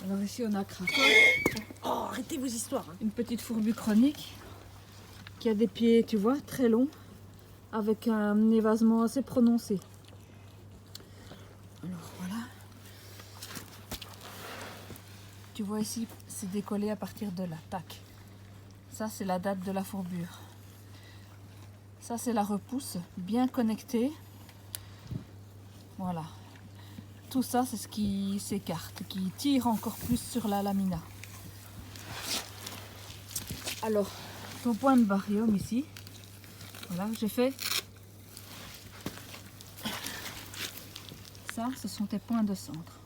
Alors ici on a Krakow, Oh, arrêtez vos histoires. Hein. une petite fourbue chronique qui a des pieds, tu vois, très longs, avec un évasement assez prononcé. Alors voilà. Tu vois ici, c'est décollé à partir de là, tac. Ça c'est la date de la fourbure. Ça c'est la repousse, bien connectée. Voilà. Tout ça c'est ce qui s'écarte, qui tire encore plus sur la lamina. Alors, ton point de barium ici, voilà, j'ai fait ça, ce sont tes points de centre.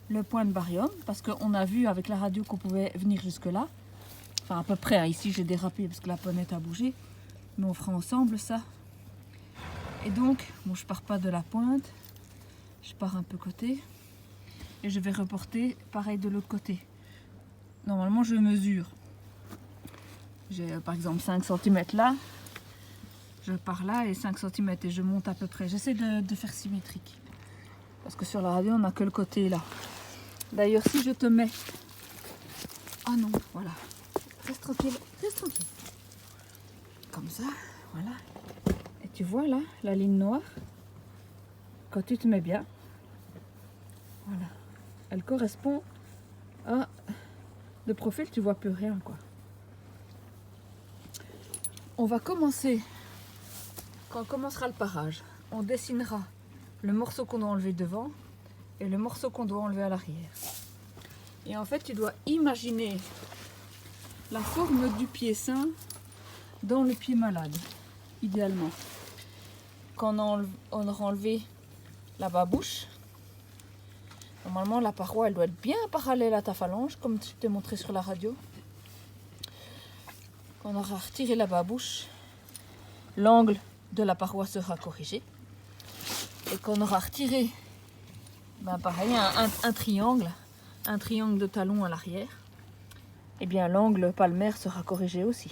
Le point de barium, parce qu'on a vu avec la radio qu'on pouvait venir jusque là, enfin à peu près, hein. Ici j'ai dérapé parce que la poignette a bougé, mais on fera ensemble ça. Et donc, bon, je pars pas de la pointe, je pars un peu côté, et je vais reporter pareil de l'autre côté. Normalement je mesure. J'ai par exemple 5 cm là, je pars là et 5 cm et je monte à peu près. J'essaie de faire symétrique. Parce que sur la radio on n'a que le côté là. D'ailleurs si je te mets... Ah non, voilà. Reste tranquille, reste tranquille. Comme ça, voilà. Et tu vois là, la ligne noire, quand tu te mets bien, voilà. Elle correspond à... De profil tu vois plus rien quoi. On va commencer, quand on commencera le parage, on dessinera le morceau qu'on doit enlever devant et le morceau qu'on doit enlever à l'arrière. Et en fait, tu dois imaginer la forme du pied sain dans le pied malade, idéalement. Quand on aura enlevé la babouche, normalement la paroi elle doit être bien parallèle à ta phalange, comme je t'ai montré sur la radio. Quand on aura retiré la babouche, l'angle de la paroi sera corrigé. Et quand on aura retiré, ben pareil, un triangle de talon à l'arrière, et bien l'angle palmaire sera corrigé aussi.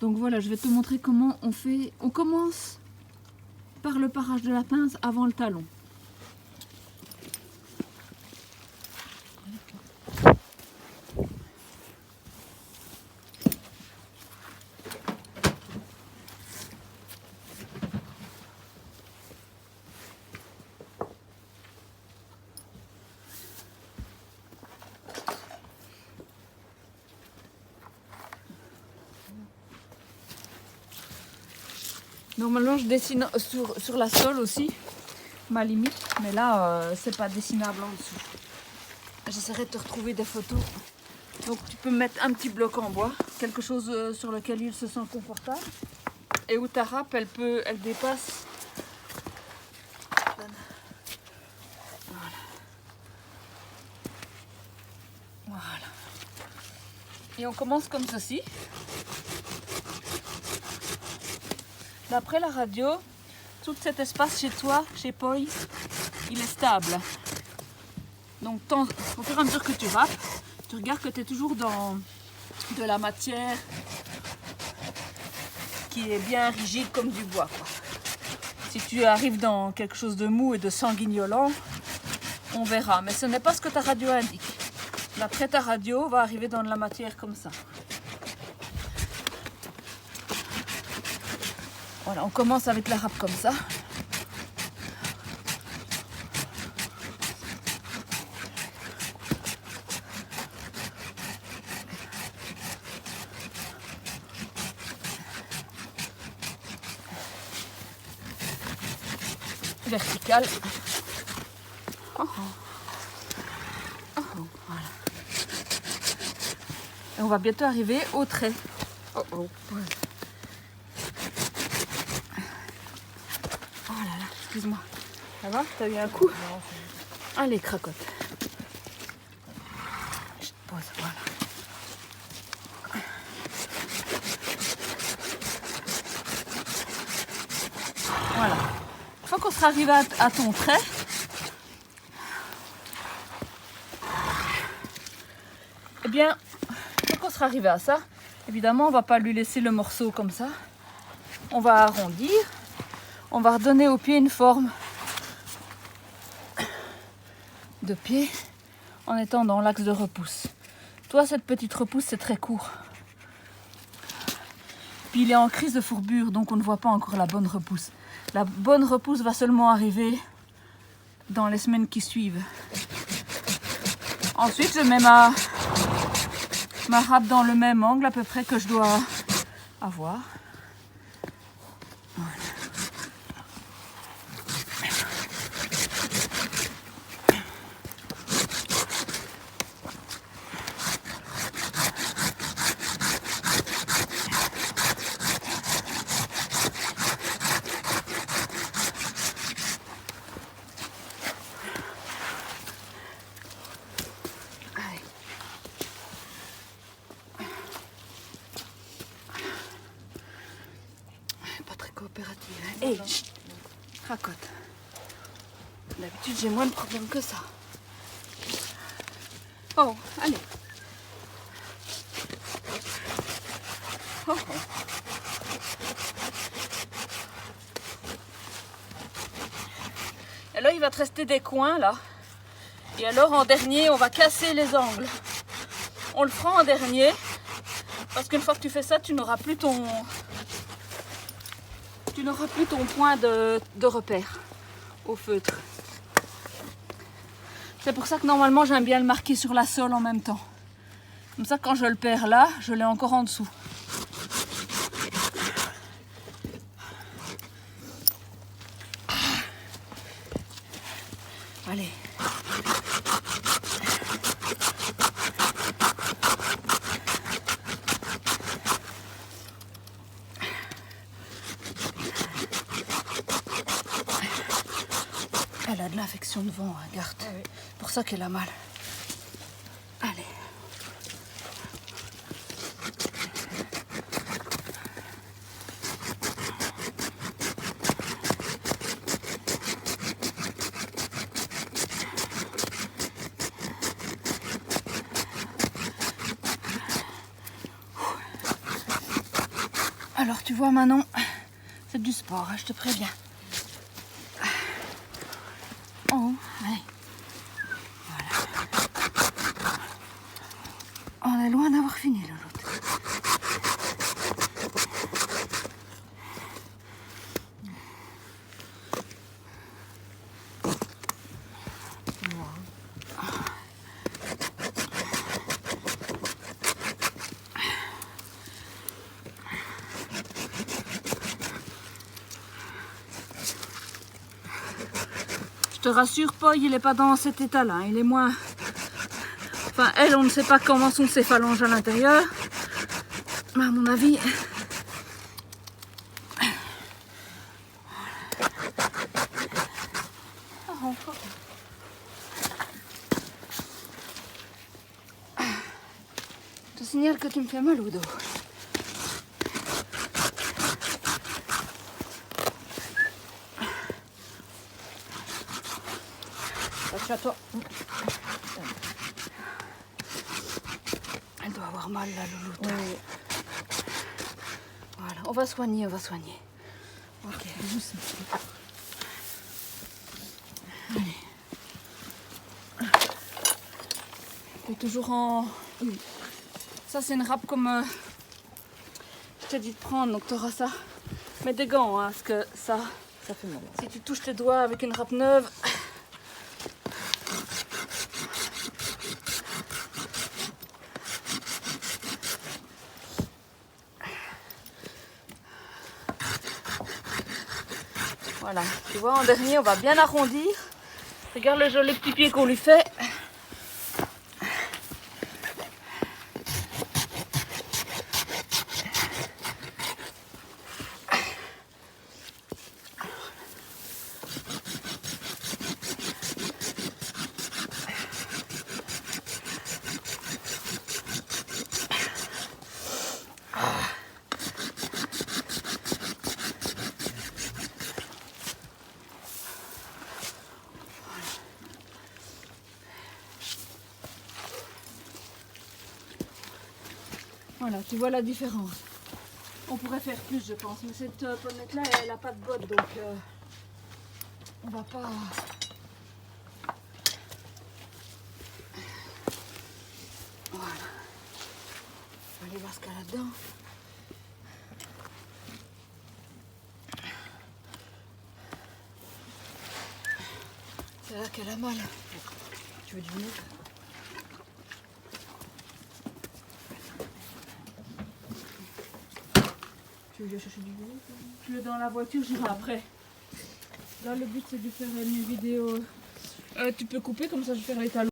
Donc voilà, je vais te montrer comment on fait. On commence par le parage de la pince avant le talon. Normalement, je dessine sur la sole aussi, ma limite, mais là, c'est pas dessinable en dessous. J'essaierai de te retrouver des photos. Donc, tu peux mettre un petit bloc en bois, quelque chose sur lequel il se sent confortable, et où ta râpe, elle dépasse. Voilà. Voilà. Et on commence comme ceci. D'après la radio, tout cet espace chez toi, chez Poi, il est stable. Donc au fur et à mesure que tu râpes, tu regardes que tu es toujours dans de la matière qui est bien rigide comme du bois, quoi. Si tu arrives dans quelque chose de mou et de sanguignolant, on verra. Mais ce n'est pas ce que ta radio indique. D'après ta radio, on va arriver dans de la matière comme ça. Voilà, on commence avec la râpe comme ça. Verticale. Oh, oh. Oh, oh, voilà. Et on va bientôt arriver au trait. Oh, oh. Ouais. Oh là là, excuse-moi. Ça va? T'as eu un coup? Allez, cracotte. Je te pose, voilà. Voilà. Une fois qu'on sera arrivé à ton trait, eh bien, une fois qu'on sera arrivé à ça, évidemment, on ne va pas lui laisser le morceau comme ça. On va arrondir. On va redonner au pied une forme de pied en étant dans l'axe de repousse. Toi, cette petite repousse, c'est très court. Puis il est en crise de fourbure, donc on ne voit pas encore la bonne repousse. La bonne repousse va seulement arriver dans les semaines qui suivent. Ensuite, je mets ma râpe dans le même angle à peu près que je dois avoir. Voilà. Pas très coopérative. Hein. Hey, chut, racotte. D'habitude, j'ai moins de problèmes que ça. Oh, allez. Oh, oh. Alors, il va te rester des coins, là. Et alors, en dernier, on va casser les angles. On le fera en dernier. Parce qu'une fois que tu fais ça, tu n'auras plus ton point de repère au feutre. C'est pour ça que normalement j'aime bien le marquer sur la sole en même temps. Comme ça, quand je le perds là, je l'ai encore en dessous. Allez. Elle a de l'infection de vent, regarde. Ah oui. C'est pour ça qu'elle a mal. Allez. Alors tu vois Manon, c'est du sport, hein, je te préviens. Oh, allez. Voilà. On est loin d'avoir fini là, l'autre. Je te rassure, Paul, il n'est pas dans cet état-là. Il est moins... Enfin, elle, on ne sait pas comment sont ses phalanges à l'intérieur. Mais à mon avis... Je te signale que tu me fais mal au dos. À toi. Elle doit avoir mal là, louloute. Oui. Voilà, on va soigner, on va soigner. Ok, doucement. Allez. T'es toujours en... Oui. Ça c'est une râpe comme... je t'ai dit de prendre, donc t'auras ça. Mets des gants, hein, parce que ça fait mal. Si tu touches tes doigts avec une râpe neuve... Voilà, tu vois, en dernier, on va bien arrondir. Regarde le joli petit pied qu'on lui fait. Voilà, tu vois la différence. On pourrait faire plus, je pense, mais cette pommette-là, elle n'a pas de botte, donc on va pas... voir ce qu'elle a dedans. C'est là qu'elle a mal. Tu veux du mieux? Tu veux lui chercher du mieux? Je le dans la voiture, j'irai après. Là, le but c'est de faire une vidéo. Tu peux couper comme ça, je vais faire les talons.